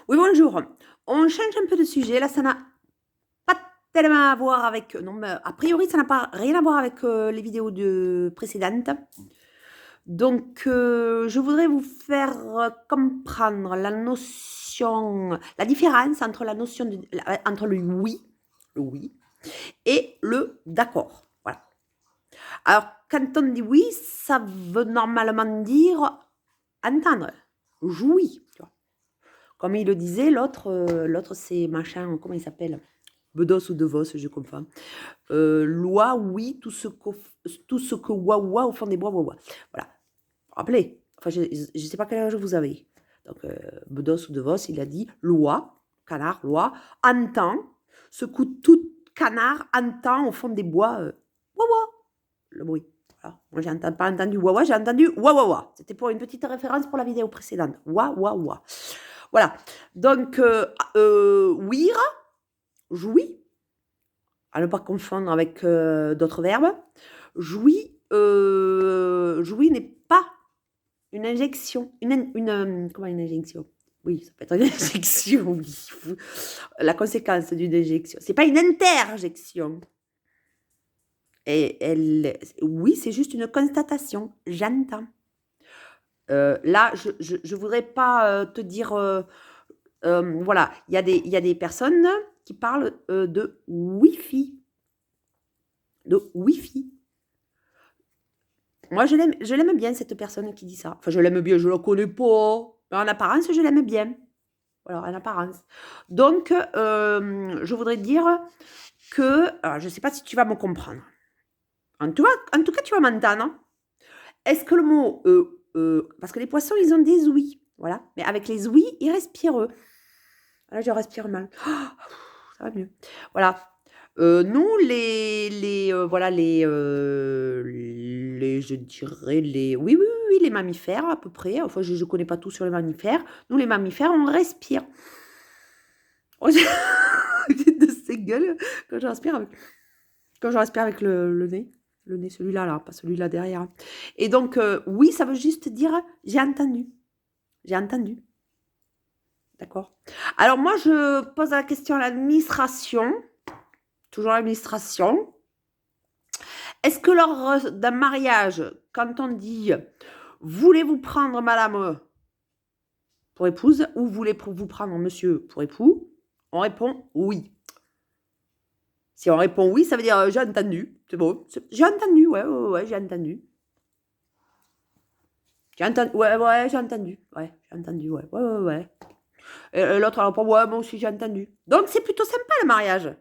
Oui, bonjour. On change un peu de sujet. Là, ça n'a pas tellement à voir avec. Non, mais a priori, ça n'a pas rien à voir avec les vidéos précédentes. Donc, je voudrais vous faire comprendre la notion, la différence entre la notion entre le oui, et le d'accord. Voilà. Alors, quand on dit oui, ça veut normalement dire entendre, jouir. Tu vois. Comme il le disait, l'autre c'est machin, comment il s'appelle? Bedos ou De Vos, je comprends. Loi, oui, tout ce que wawa au fond des bois, wawa. Voilà. Rappelez, enfin, je ne sais pas quel âge vous avez. Donc, Bedos ou De Vos, il a dit loi, canard, loi, entend ce que tout canard entend au fond des bois, wawa, le bruit. Voilà. Moi, j'ai pas entendu wawa, j'ai entendu wawawa. C'était pour une petite référence pour la vidéo précédente. Wawawa. Voilà. Donc, ouïr, jouir, à ne pas confondre avec d'autres verbes. Jouir n'est pas une injection. Comment une injection? Oui, ça peut être une injection, oui. La conséquence d'une injection. C'est pas une interjection. Oui, c'est juste une constatation. J'entends. Là, je voudrais pas te dire. Voilà, il y a des personnes qui parlent de Wi-Fi. De Wi-Fi. Moi, je l'aime bien, cette personne qui dit ça. Enfin, je l'aime bien, je la connais pas. Mais en apparence, je l'aime bien. Voilà, en apparence. Donc, je voudrais dire que, alors, je ne sais pas si tu vas me comprendre. En tout cas, tu vas m'entendre. Est-ce que le mot, parce que les poissons, ils ont des ouïes, voilà. Mais avec les ouïes, ils respirent eux. Là, je respire mal. Ça va mieux. Voilà. Nous, voilà, je dirais oui, les mammifères à peu près. Enfin, je ne connais pas tout sur les mammifères. Nous, les mammifères, on respire. Oh, j'ai de ces gueules quand je respire avec le nez. Le nez, celui-là, là, pas celui-là derrière. Et donc, oui, ça veut juste dire j'ai entendu. J'ai entendu. D'accord. Alors, moi, je pose la question à l'administration. Toujours l'administration. Est-ce que lors d'un mariage, quand on dit voulez-vous prendre madame pour épouse ou voulez-vous prendre monsieur pour époux, on répond oui. Si on répond oui, ça veut dire j'ai entendu. C'est bon. J'ai entendu, ouais, j'ai entendu. J'ai entendu, ouais, j'ai entendu. Ouais, j'ai entendu, ouais. Et l'autre, elle répond ouais, moi aussi j'ai entendu. Donc c'est plutôt sympa le mariage.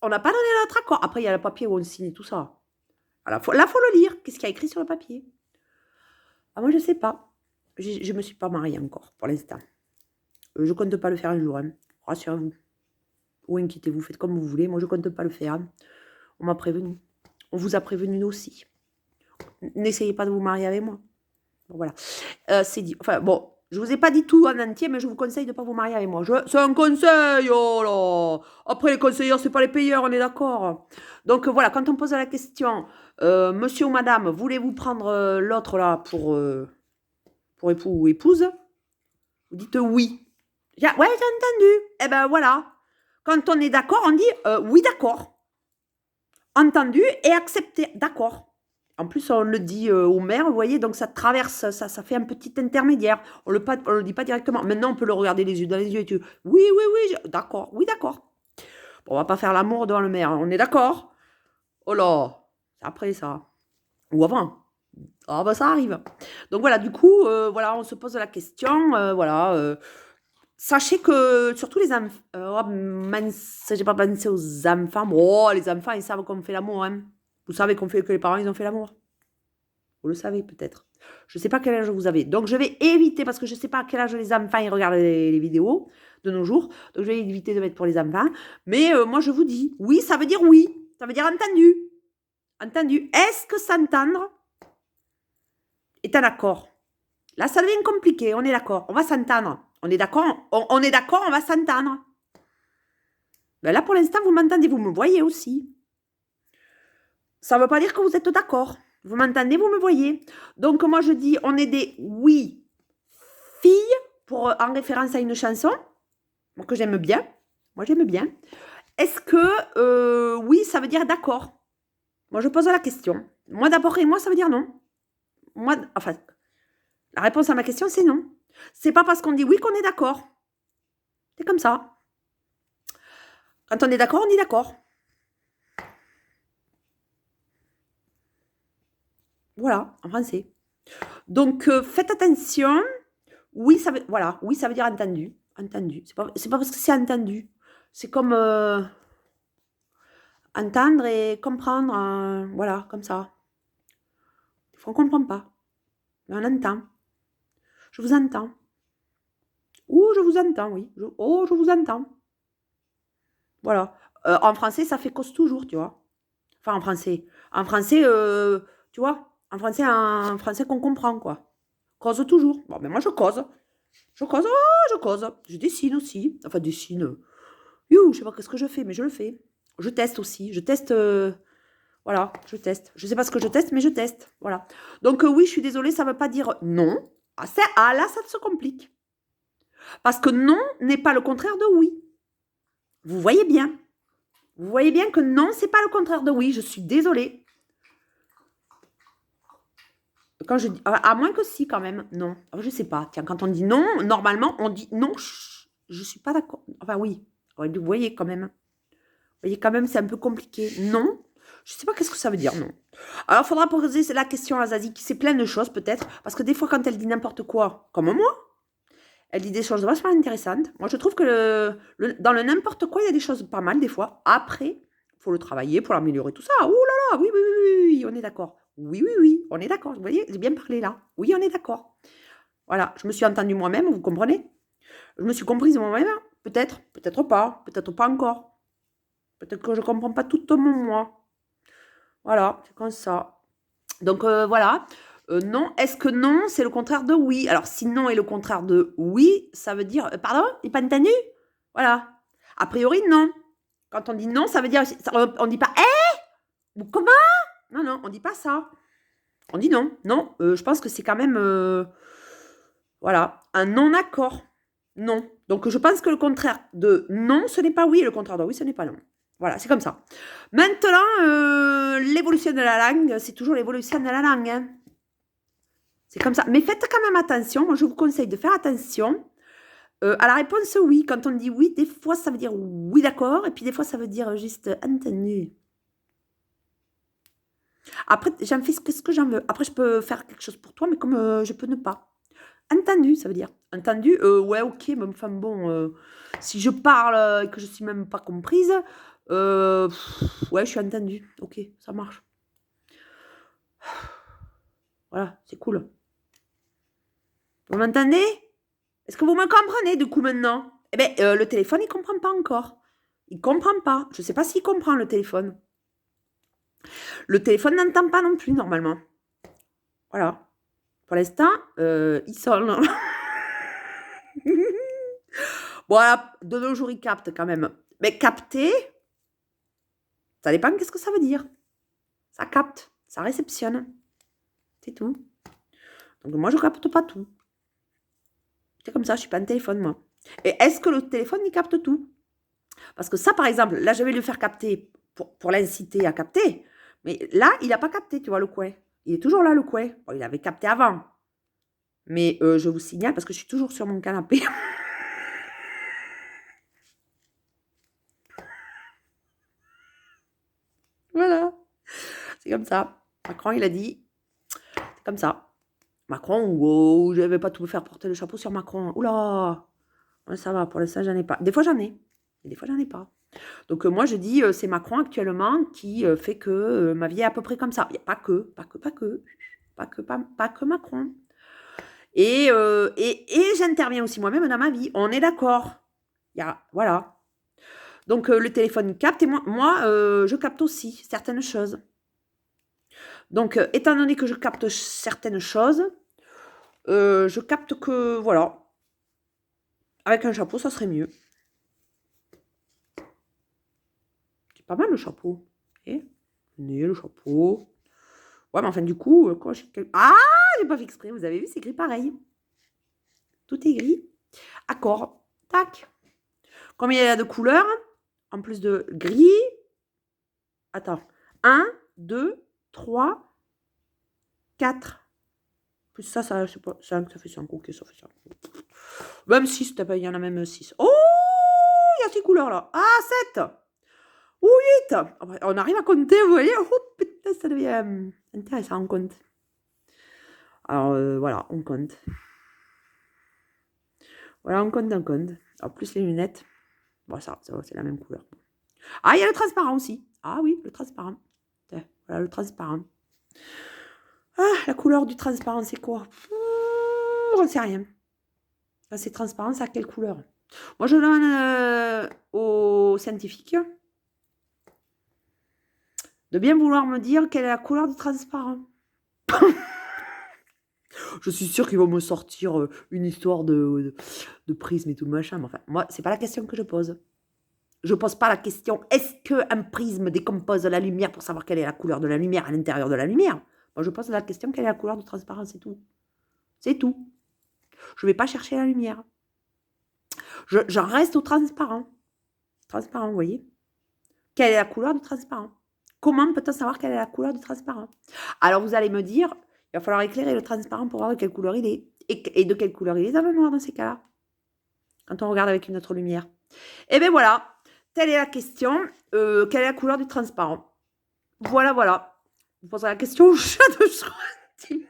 On n'a pas donné notre accord. Après, il y a le papier où on signe tout ça. Alors, là, faut le lire. Qu'est-ce qu'il y a écrit sur le papier? Ah, moi, je sais pas. Je me suis pas mariée encore, pour l'instant. Je compte pas le faire un jour, hein. Rassurez-vous. Ou inquiétez-vous, faites comme vous voulez. Moi, je compte pas le faire. On m'a prévenu. On vous a prévenu, nous aussi. N'essayez pas de vous marier avec moi. Bon, voilà. C'est dit. Enfin, bon, je vous ai pas dit tout en entier, mais je vous conseille de pas vous marier avec moi. C'est un conseil, oh là. Après, les conseilleurs, c'est pas les payeurs, on est d'accord. Donc, voilà, quand on pose la question, monsieur ou madame, voulez-vous prendre l'autre là pour époux ou épouse, vous dites oui. Ouais, j'ai entendu. Eh ben voilà. Quand on est d'accord, on dit oui, d'accord. Entendu et accepté. D'accord. En plus, on le dit au maire, vous voyez, donc ça traverse, ça fait un petit intermédiaire. On le dit pas directement. Maintenant, on peut le regarder les yeux dans les yeux et tu oui, d'accord, oui, d'accord. Bon, on va pas faire l'amour devant le maire, on est d'accord? Oh là, c'est après ça. Ou avant. Ah bah ça arrive. Donc voilà, du coup, voilà, on se pose la question, voilà. Sachez que surtout les enfants, oh mince, j'ai pas pensé aux enfants. Oh, les enfants, ils savent qu'on fait l'amour, hein. Vous savez que les parents, ils ont fait l'amour. Vous le savez peut-être. Je ne sais pas quel âge vous avez. Donc je vais éviter, parce que je ne sais pas à quel âge les enfants ils regardent les vidéos de nos jours. Donc je vais éviter de mettre pour les enfants. Mais moi je vous dis, oui, ça veut dire oui. Ça veut dire entendu. Entendu. Est-ce que s'entendre est un accord? Là, ça devient compliqué. On est d'accord. On va s'entendre. On est d'accord. On est d'accord, on va s'entendre. Ben là, pour l'instant, vous m'entendez, vous me voyez aussi. Ça ne veut pas dire que vous êtes d'accord. Vous m'entendez, vous me voyez. Donc, moi, je dis, on est des oui filles, en référence à une chanson. moi que j'aime bien. Moi, j'aime bien. Est-ce que oui, ça veut dire d'accord? Moi, je pose la question. Moi, d'abord et moi, ça veut dire non. Moi, enfin, la réponse à ma question, c'est non. C'est pas parce qu'on dit oui qu'on est d'accord. C'est comme ça. Quand on est d'accord, on est d'accord. Voilà, en français. Donc, faites attention. Oui, ça veut, voilà, oui, ça veut dire entendu. Entendu. C'est pas parce que c'est entendu. C'est comme entendre et comprendre. Voilà, comme ça. Des fois, on ne comprend pas. Mais on entend. Je vous entends. Ouh, je vous entends, oui. Oh, je vous entends. Voilà. En français, ça fait cause toujours, tu vois. Enfin, en français. En français, tu vois. En français qu'on comprend, quoi. Cause toujours. Bon, mais moi, je cause. Je cause, oh, je cause. Je dessine aussi. Enfin, dessine. Je sais pas qu'est-ce que je fais, mais je le fais. Je teste aussi. Je teste. Voilà, je teste. Je sais pas ce que je teste, mais je teste. Voilà. Donc, oui, je suis désolée, ça ne veut pas dire non. Là, ça se complique. Parce que non n'est pas le contraire de oui. Vous voyez bien. Vous voyez bien que non, c'est pas le contraire de oui. Je suis désolée. Quand je dis, à moins que si, quand même. Non. Je sais pas. Tiens, quand on dit non, normalement, on dit non, je suis pas d'accord. Enfin, oui. Vous voyez quand même. Vous voyez quand même, c'est un peu compliqué. Non. Je sais pas qu'est-ce que ça veut dire, non. Alors, il faudra poser la question à Zazie, qui sait plein de choses, peut-être. Parce que des fois, quand elle dit n'importe quoi, comme moi, elle dit des choses vachement intéressantes. Moi, je trouve que dans le n'importe quoi, il y a des choses pas mal, des fois. Après, il faut le travailler pour l'améliorer, tout ça. Ouh là là, oui, oui, oui, oui, oui, on est d'accord. Oui, oui, oui, on est d'accord. Vous voyez, j'ai bien parlé là. Oui, on est d'accord. Voilà, je me suis entendue moi-même, vous comprenez? Je me suis comprise moi-même. Peut-être, peut-être pas encore. Peut-être que je ne comprends pas tout mon moi. Voilà, c'est comme ça. Donc, voilà. Non, est-ce que non, c'est le contraire de oui? Alors, si non est le contraire de oui, ça veut dire... pardon? J'ai pas entendu? Voilà. A priori, non. Quand on dit non, ça veut dire... on dit pas ou comment? Non, non, on dit pas ça. On dit non. Non, je pense que c'est quand même... voilà, un non-accord. Non. Donc, je pense que le contraire de non, ce n'est pas oui, et le contraire de oui, ce n'est pas non. Voilà, c'est comme ça. Maintenant, l'évolution de la langue, c'est toujours l'évolution de la langue. Hein. C'est comme ça. Mais faites quand même attention. Moi, je vous conseille de faire attention à la réponse oui. Quand on dit oui, des fois, ça veut dire oui, d'accord. Et puis, des fois, ça veut dire juste entendu. Après, j'en fais ce que j'en veux. Après, je peux faire quelque chose pour toi, mais comme je peux ne pas. Entendu, ça veut dire. Entendu, ouais, ok, mais enfin bon, si je parle et que je suis même pas comprise, ouais, je suis entendue. Ok, ça marche. Voilà, c'est cool. Vous m'entendez? Est-ce que vous me comprenez du coup maintenant? Eh bien, le téléphone, il ne comprend pas encore. Il ne comprend pas. Je ne sais pas s'il comprend le téléphone. Le téléphone n'entend pas non plus normalement. Voilà. Pour l'instant, il sonne. Voilà, de nos jours, il capte quand même. Mais capter, ça dépend qu'est-ce que ça veut dire. Ça capte, ça réceptionne. C'est tout. Donc moi, je ne capte pas tout. C'est comme ça, je ne suis pas un téléphone, moi. Et est-ce que le téléphone, il capte tout? Parce que ça, par exemple, là, je vais le faire capter pour l'inciter à capter. Mais là, il n'a pas capté, tu vois, le coin. Il est toujours là, le coin. Bon, il avait capté avant. Mais je vous signale, parce que je suis toujours sur mon canapé. Voilà. C'est comme ça. Macron, il a dit, c'est comme ça. Macron, wow, je ne vais pas tout me faire porter le chapeau sur Macron. Oula, ouais, ça va, pour l'instant, j'en ai pas. Des fois, j'en ai. Et des fois, j'en ai pas. Donc, moi, je dis, c'est Macron actuellement qui fait que ma vie est à peu près comme ça. Il n'y a pas que Macron. Et j'interviens aussi moi-même dans ma vie. On est d'accord. Voilà. Donc, le téléphone capte et moi je capte aussi certaines choses. Donc, étant donné que je capte certaines choses, je capte que, voilà, avec un chapeau, ça serait mieux. C'est pas mal le chapeau. Et le chapeau. Ouais, mais enfin, du coup, quand je... Ah, j'ai pas fait exprès, vous avez vu, c'est gris pareil. Tout est gris. Accord. Tac. Combien il y a de couleurs en plus de gris? Attends. 1, 2, 3, 4. Plus ça, ça, je sais pas, 5, ça fait 5. Ok, ça fait 5. Même 6, il y en a même 6. Oh, il y a 6 couleurs là. Ah, 7 ou 8. On arrive à compter, vous voyez. Oh putain, ça devient intéressant, on compte. Alors, voilà, on compte. Voilà, on compte, on compte. Alors, plus les lunettes. Bon, ça c'est la même couleur. Ah, il y a le transparent aussi. Ah oui, le transparent. Voilà, le transparent. Ah, la couleur du transparent, c'est quoi? On ne sait rien. Quand c'est transparent, ça a quelle couleur? Moi, je demande aux scientifiques de bien vouloir me dire quelle est la couleur du transparent. Je suis sûre qu'ils vont me sortir une histoire de prisme et tout le machin. Mais enfin, moi, c'est pas la question que je pose. Je pose pas la question, est-ce qu'un prisme décompose la lumière pour savoir quelle est la couleur de la lumière à l'intérieur de la lumière? Moi, je pose la question, quelle est la couleur du transparent, c'est tout. C'est tout. Je vais pas chercher la lumière. J'en reste au transparent. Transparent, vous voyez? Quelle est la couleur du transparent? Comment peut-on savoir quelle est la couleur du transparent? Alors, vous allez me dire, il va falloir éclairer le transparent pour voir de quelle couleur il est. Et de quelle couleur il est dans le noir dans ces cas-là? Quand on regarde avec une autre lumière. Et bien voilà, telle est la question. Quelle est la couleur du transparent? Voilà, voilà. Vous poserez la question au chat de Schrödinger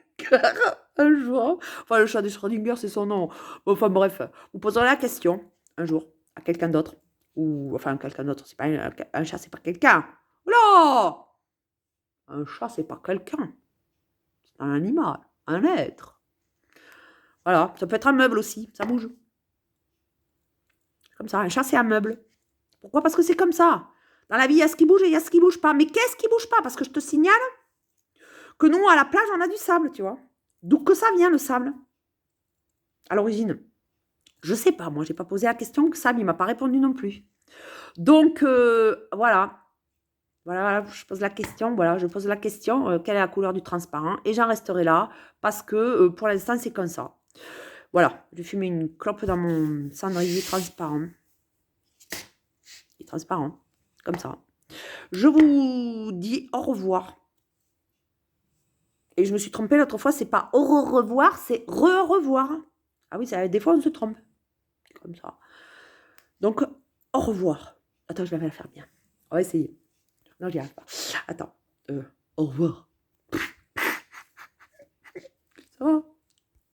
un jour. Enfin, le chat de Schrödinger, c'est son nom. Enfin, bref. Vous poserez la question un jour à quelqu'un d'autre. Ou, enfin, quelqu'un d'autre. C'est pas un chat, c'est pas quelqu'un. Oula! Un chat, c'est pas quelqu'un. C'est un animal, un être. Voilà, ça peut être un meuble aussi, ça bouge. Comme ça, un chat, c'est un meuble. Pourquoi? Parce que c'est comme ça. Dans la vie, il y a ce qui bouge et il y a ce qui bouge pas. Mais qu'est-ce qui bouge pas? Parce que je te signale que nous, à la plage, on a du sable, tu vois. D'où que ça vient, le sable? À l'origine. Je sais pas, moi, j'ai pas posé la question, que Sam, il m'a pas répondu non plus. Donc, voilà. Voilà, je pose la question, quelle est la couleur du transparent? Et j'en resterai là, parce que pour l'instant, c'est comme ça. Voilà, j'ai fumé une clope dans mon cendrier transparent. Il est transparent, comme ça. Je vous dis au revoir. Et je me suis trompée l'autre fois, c'est pas au revoir, c'est revoir. Ah oui, des fois on se trompe. Comme ça. Donc, au revoir. Attends, je vais la faire bien. On va essayer. Non, j'y arrive pas. Attends. Au revoir. Ça va?